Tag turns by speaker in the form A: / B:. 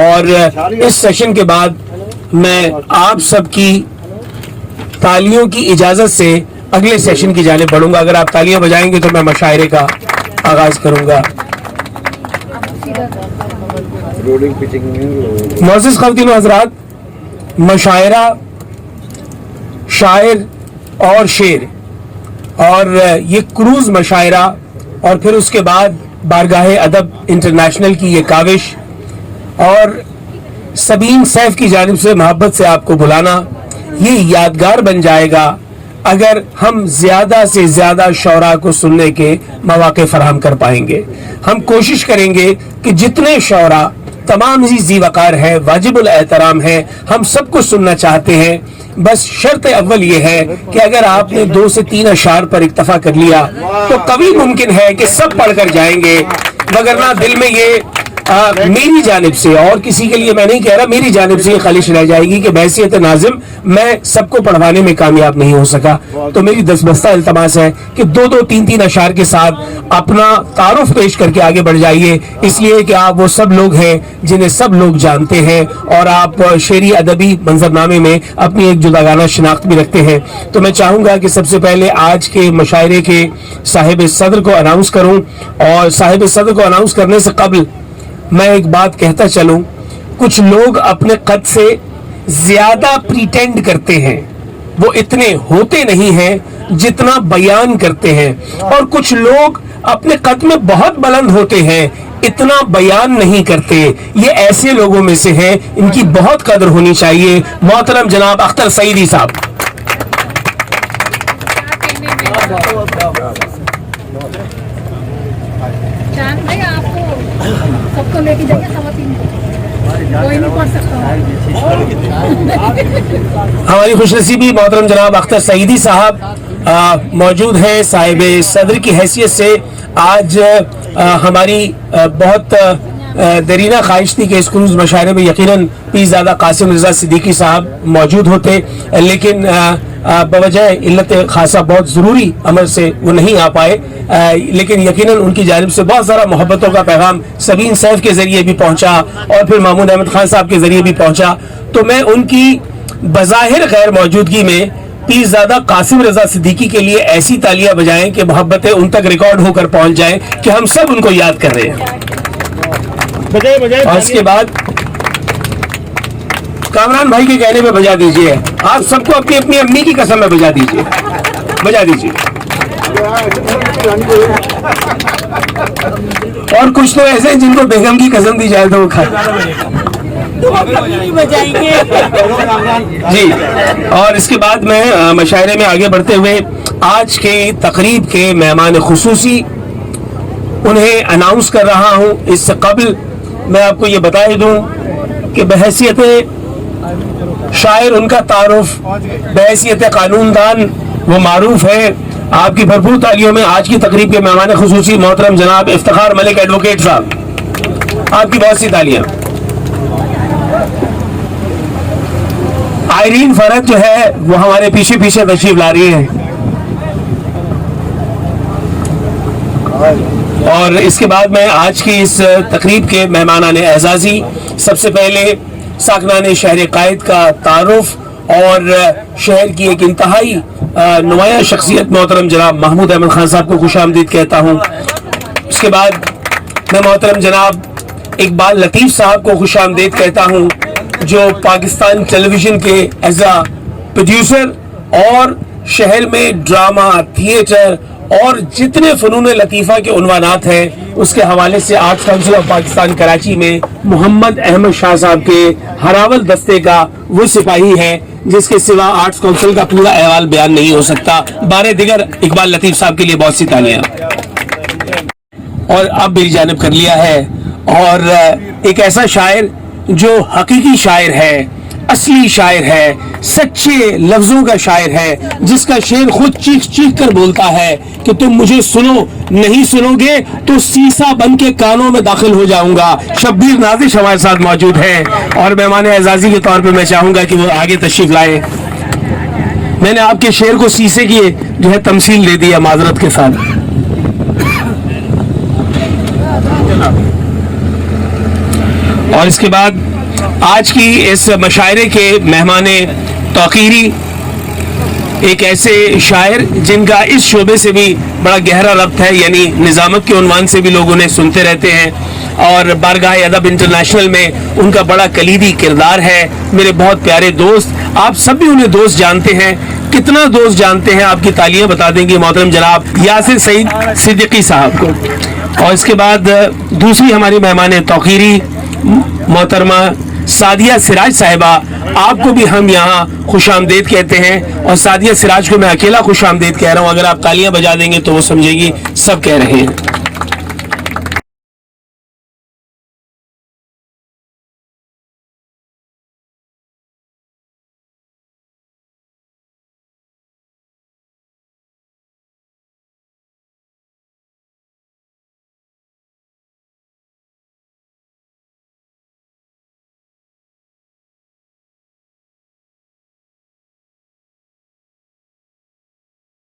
A: اور اس سیشن کے بعد میں آپ سب کی تالیوں کی اجازت سے اگلے سیشن کی جانب بڑھوں گا. اگر آپ تالیاں بجائیں گے تو میں مشاعرے کا آغاز کروں گا. معزز خواتین و حضرات، مشاعرہ شاعر اور شعر اور یہ کروز مشاعرہ اور پھر اس کے بعد بارگاہ ادب انٹرنیشنل کی یہ کاوش اور سبین سیف کی جانب سے محبت سے آپ کو بلانا، یہ یادگار بن جائے گا اگر ہم زیادہ سے زیادہ شعراء کو سننے کے مواقع فراہم کر پائیں گے. ہم کوشش کریں گے کہ جتنے شعراء تمام ہی ذی وقار ہے، واجب الاحترام ہے، ہم سب کو سننا چاہتے ہیں. بس شرط اول یہ ہے کہ اگر آپ نے 2 سے 3 اشعار پر اکتفا کر لیا تو کبھی ممکن ہے کہ سب پڑھ کر جائیں گے، وگرنہ دل میں یہ میری جانب سے، اور کسی کے لیے میں نہیں کہہ رہا، میری جانب سے یہ خالص رہ جائے گی کہ بحیثیت ناظم میں سب کو پڑھوانے میں کامیاب نہیں ہو سکا. تو میری دستبستہ التماس ہے کہ 2-2 3-3 اشعار کے ساتھ اپنا تعارف پیش کر کے آگے بڑھ جائیے، اس لیے کہ آپ وہ سب لوگ ہیں جنہیں سب لوگ جانتے ہیں اور آپ شعری ادبی منظرنامے میں اپنی ایک جداگانہ شناخت بھی رکھتے ہیں. تو میں چاہوں گا کہ سب سے پہلے آج کے مشاعرے کے صاحب صدر کو اناؤنس کروں، اور صاحب صدر کو اناؤنس کرنے سے قبل میں ایک بات کہتا چلوں. کچھ لوگ اپنے قد سے زیادہ پریٹینڈ کرتے ہیں، وہ اتنے ہوتے نہیں ہیں جتنا بیان کرتے ہیں، اور کچھ لوگ اپنے قد میں بہت بلند ہوتے ہیں، اتنا بیان نہیں کرتے. یہ ایسے لوگوں میں سے ہیں، ان کی بہت قدر ہونی چاہیے. محترم جناب اختر سعیدی صاحب.
B: سب کو لے کے جائیں خواتین کوئی نہیں پڑھ سکتا.
A: ہماری خوش نصیبی محترم جناب اختر سعیدی صاحب موجود ہیں. صاحب صدر کی حیثیت سے آج ہماری بہت درینہ خواہش تھی کہ اس کروز مشاعرے میں یقیناً پیرزادہ قاسم رضا صدیقی صاحب موجود ہوتے، لیکن بوجہ علت خاصہ بہت ضروری امر سے وہ نہیں آ پائے. لیکن یقیناً ان کی جانب سے بہت سارا محبتوں کا پیغام سبین سیف کے ذریعے بھی پہنچا اور پھر مامون احمد خان صاحب کے ذریعے بھی پہنچا. تو میں ان کی بظاہر غیر موجودگی میں پیرزادہ قاسم رضا صدیقی کے لیے ایسی تالیاں بجائیں کہ محبتیں ان تک ریکارڈ ہو کر پہنچ جائیں کہ ہم سب ان کو یاد کر رہے ہیں. اور اس کے بعد کامران بھائی کے کہنے پہ بجا دیجئے. آپ سب کو اپنی اپنی امی کی قسم میں بجا دیجئے، بجا دیجئے. اور کچھ تو ایسے ہیں جن کو بیگم کی قسم دی جائے تو وہ کھائے. جی. اور اس کے بعد میں مشاعرے میں آگے بڑھتے ہوئے آج کے تقریب کے مہمان خصوصی انہیں اناؤنس کر رہا ہوں. اس سے قبل میں آپ کو یہ بتا دوں کہ بحیثیت شاعر ان کا تعارف، بحیثیت قانون دان وہ معروف ہے. آپ کی بھرپور تالیوں میں آج کی تقریب کے مہمان خصوصی محترم جناب افتخار ملک ایڈوکیٹ صاحب. آپ کی بہت سی تالیاں. آئرین فرد جو ہے وہ ہمارے پیچھے پیچھے تشریف لا رہی ہیں. اور اس کے بعد میں آج کی اس تقریب کے مہمانان اعزازی، سب سے پہلے ساکنان شہر قائد کا تعارف اور شہر کی ایک انتہائی نمایاں شخصیت محترم جناب محمود احمد خان صاحب کو خوش آمدید کہتا ہوں. اس کے بعد میں محترم جناب اقبال لطیف صاحب کو خوش آمدید کہتا ہوں، جو پاکستان ٹیلی ویژن کے ایز اے پروڈیوسر اور شہر میں ڈرامہ، تھیٹر اور جتنے فنون لطیفہ کے عنوانات ہیں اس کے حوالے سے arts council of Pakistan Karachi میں محمد احمد شاہ صاحب کے ہراول دستے کا وہ سپاہی ہے جس کے سوا آرٹس کونسل کا پورا احوال بیان نہیں ہو سکتا. بارے دیگر اقبال لطیف صاحب کے لیے بہت سی تالیاں. اور اب میری جانب کر لیا ہے، اور ایک ایسا شاعر جو حقیقی شاعر ہے، اصلی شاعر ہے، سچے لفظوں کا شاعر ہے، جس کا شعر خود چیخ چیخ کر بولتا ہے کہ تم مجھے سنو، نہیں سنو گے تو سیسا بن کے کانوں میں داخل ہو جاؤں گا. شبیر نازش ہمارے ساتھ موجود ہیں اور مہمان اعزازی کے طور پہ میں چاہوں گا کہ وہ آگے تشریف لائیں. میں نے آپ کے شعر کو سیسے کی جو ہے تمثیل دے دیا معذرت کے ساتھ. اور اس کے بعد آج کی اس مشاعرے کے مہمان توقیری ایک ایسے شاعر جن کا اس شعبے سے بھی بڑا گہرا ربط ہے، یعنی نظامت کے عنوان سے بھی لوگ انہیں سنتے رہتے ہیں، اور بارگاہ ادب انٹرنیشنل میں ان کا بڑا کلیدی کردار ہے۔ میرے بہت پیارے دوست، آپ سب بھی انہیں دوست جانتے ہیں، کتنا دوست جانتے ہیں آپ کی تالیاں بتا دیں گے محترم جناب یاسر سعید صدیقی صاحب کو۔ اور اس کے بعد دوسری ہماری مہمان توقیری محترمہ سعدیہ سراج صاحبہ، آپ کو بھی ہم یہاں خوش آمدید کہتے ہیں، اور سعدیہ سراج کو میں اکیلا خوش آمدید کہہ رہا ہوں، اگر آپ تالیاں بجا دیں گے تو وہ سمجھے گی سب کہہ رہے ہیں۔